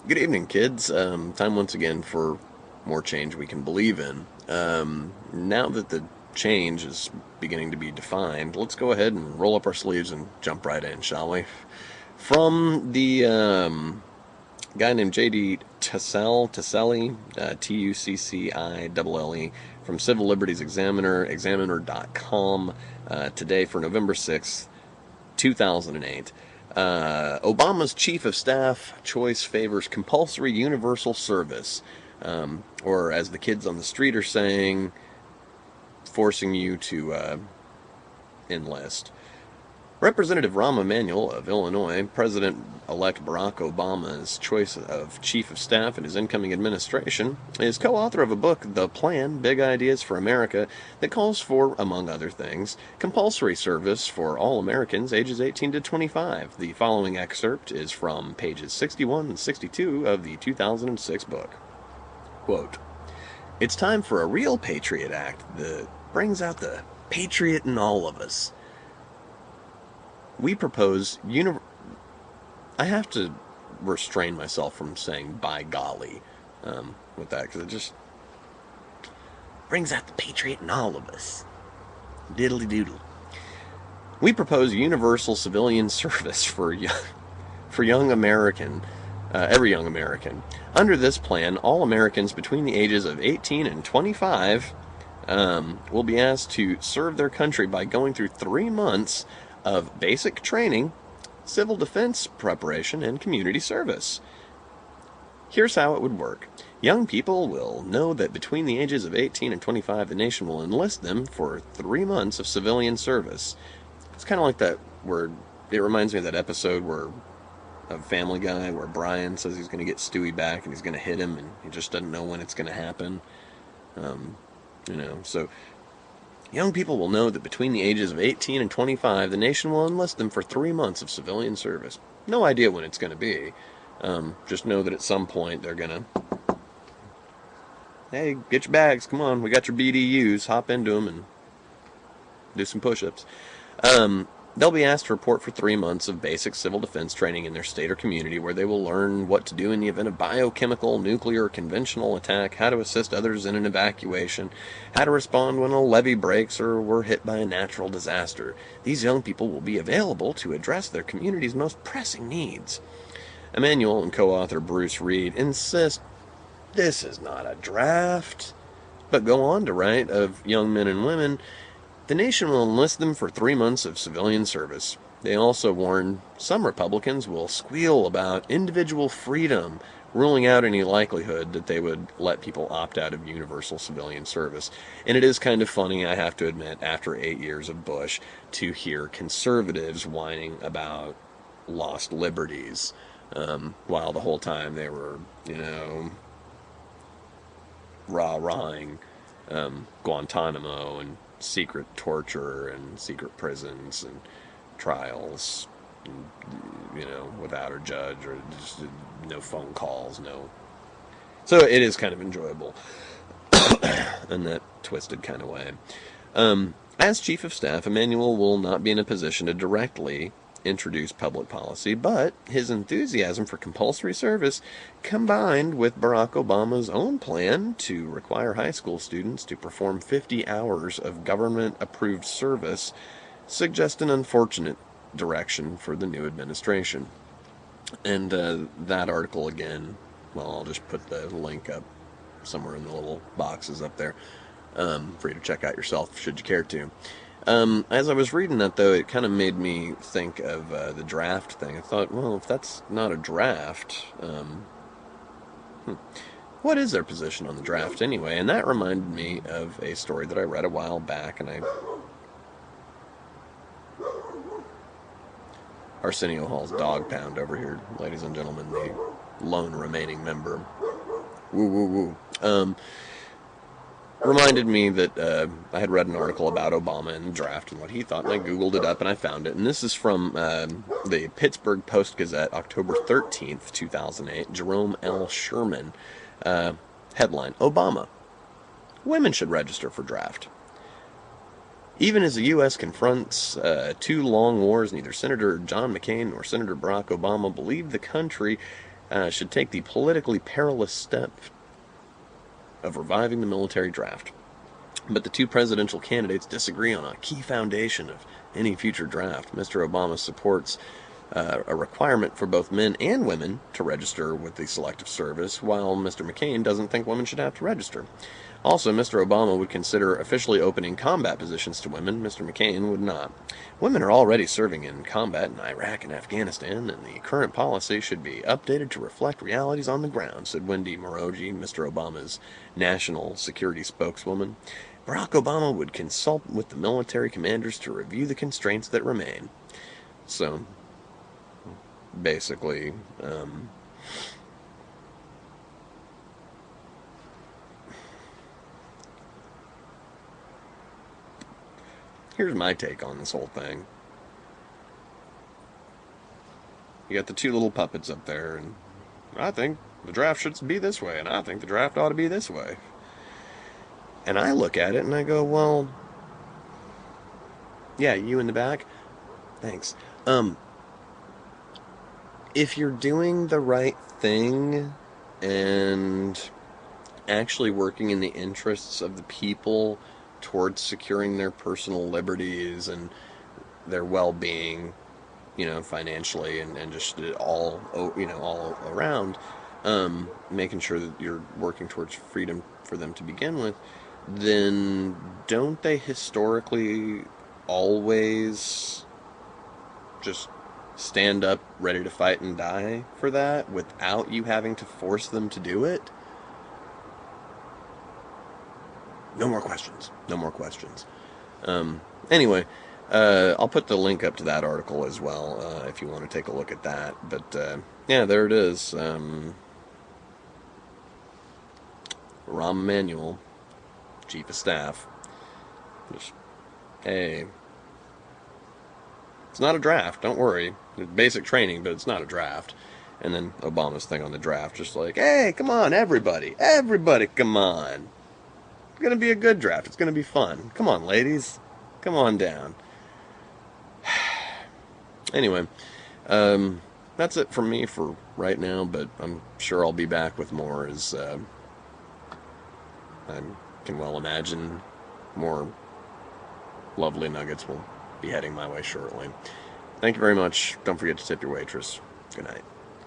Good evening, kids. Time once again for more change we can believe in. Now that the change is beginning to be defined, let's go ahead and roll up our sleeves and jump right in, shall we? From the guy named J.D. Tuccille, Tuccille, from Civil Liberties Examiner, examiner.com, today for November 6th, 2008. Obama's chief of staff choice favors compulsory universal service, or as the kids on the street are saying, forcing you to enlist. Representative Rahm Emanuel of Illinois, President-elect Barack Obama's choice of chief of staff in his incoming administration, is co-author of a book, The Plan, Big Ideas for America, that calls for, among other things, compulsory service for all Americans ages 18 to 25. The following excerpt is from pages 61 and 62 of the 2006 book. Quote, "It's time for a real Patriot Act that brings out the patriot in all of us. We propose I have to restrain myself from saying by golly with that, because it just brings out the patriot in all of us. Diddly doodle. We propose universal civilian service for young American, every young American. Under this plan, all Americans between the ages of 18 and 25 will be asked to serve their country by going through 3 months of basic training, civil defense preparation, and community service. Here's how it would work. Young people will know that between the ages of 18 and 25, the nation will enlist them for 3 months of civilian service." It's kind of like that, where it reminds me of that episode of Family Guy where Brian says he's going to get Stewie back and he's going to hit him, and he just doesn't know when it's going to happen. So young people will know that between the ages of 18 and 25, the nation will enlist them for 3 months of civilian service. No idea when it's going to be. Just know that at some point they're going to, hey, get your bags, come on, we got your BDUs, hop into them and do some push-ups. They'll be asked to report for 3 months of basic civil defense training in their state or community, where they will learn what to do in the event of biochemical, nuclear, or conventional attack, how to assist others in an evacuation, how to respond when a levee breaks or we're hit by a natural disaster. These young people will be available to address their community's most pressing needs. Emanuel and co-author Bruce Reed insist this is not a draft, but go on to write of young men and women. The nation will enlist them for 3 months of civilian service. They also warn some Republicans will squeal about individual freedom, ruling out any likelihood that they would let people opt out of universal civilian service. And it is kind of funny, I have to admit, after 8 years of Bush, to hear conservatives whining about lost liberties, while the whole time they were, rah-rahing Guantanamo and secret torture and secret prisons and trials, without a judge, or just no phone calls, no. So it is kind of enjoyable in that twisted kind of way. As chief of staff, Emanuel will not be in a position to directly introduce public policy, but his enthusiasm for compulsory service, combined with Barack Obama's own plan to require high school students to perform 50 hours of government-approved service, suggest an unfortunate direction for the new administration. And that article again, well, I'll just put the link up somewhere in the little boxes up there for you to check out yourself, should you care to. As I was reading that, though, it kind of made me think of the draft thing. I thought, well, if that's not a draft, what is their position on the draft anyway? And that reminded me of a story that I read a while back, and Arsenio Hall's dog pound over here, ladies and gentlemen, the lone remaining member. Woo, woo, woo. Reminded me that I had read an article about Obama and the draft and what he thought, and I Googled it up and I found it. And this is from the Pittsburgh Post-Gazette, October 13th, 2008. Jerome L. Sherman. Headline, Obama. Women should register for draft. Even as the U.S. confronts 2 long wars, neither Senator John McCain nor Senator Barack Obama believed the country should take the politically perilous step of reviving the military draft. But the two presidential candidates disagree on a key foundation of any future draft. Mr. Obama supports a requirement for both men and women to register with the Selective Service, while Mr. McCain doesn't think women should have to register. Also, Mr. Obama would consider officially opening combat positions to women. Mr. McCain would not. Women are already serving in combat in Iraq and Afghanistan, and the current policy should be updated to reflect realities on the ground, said Wendy Moroji, Mr. Obama's national security spokeswoman. Barack Obama would consult with the military commanders to review the constraints that remain. So, basically, here's my take on this whole thing. You got the two little puppets up there, and I think the draft should be this way, and I think the draft ought to be this way. And I look at it and I go, well, yeah, you in the back? Thanks. If you're doing the right thing and actually working in the interests of the people towards securing their personal liberties and their well-being, financially and just all around, making sure that you're working towards freedom for them to begin with, then don't they historically always just stand up ready to fight and die for that without you having to force them to do it? No more questions. No more questions. Anyway, I'll put the link up to that article as well if you want to take a look at that. But yeah, there it is. Rahm Emanuel, Chief of Staff. Just, hey, it's not a draft, don't worry. It's basic training, but it's not a draft. And then Obama's thing on the draft, just like, hey, come on, everybody, come on. It's going to be a good draft. It's going to be fun. Come on, ladies. Come on down. Anyway, that's it from me for right now, but I'm sure I'll be back with more as I can well imagine more lovely nuggets will be heading my way shortly. Thank you very much. Don't forget to tip your waitress. Good night.